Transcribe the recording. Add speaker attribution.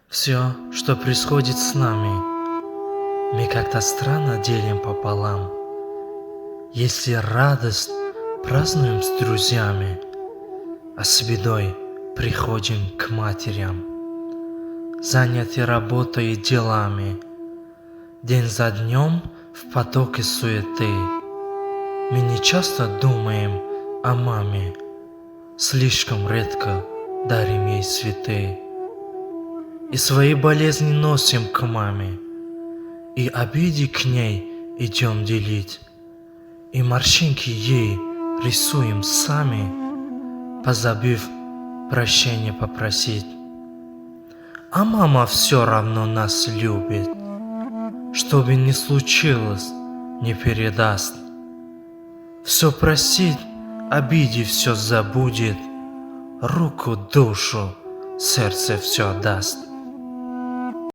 Speaker 1: Все, что происходит с нами, мы как-то странно делим пополам. Если радость празднуем с друзьями, а с бедой приходим к матерям, заняты работой и делами, день за днем в потоке суеты. Мы не часто думаем о маме, слишком редко дарим ей цветы. И свои болезни носим к маме, и обиды к ней идем делить, и морщинки ей рисуем сами, позабыв прощения попросить. А мама все равно нас любит, что бы ни случилось, не передаст. Все простит, обиде все забудет, руку, душу, сердце все даст.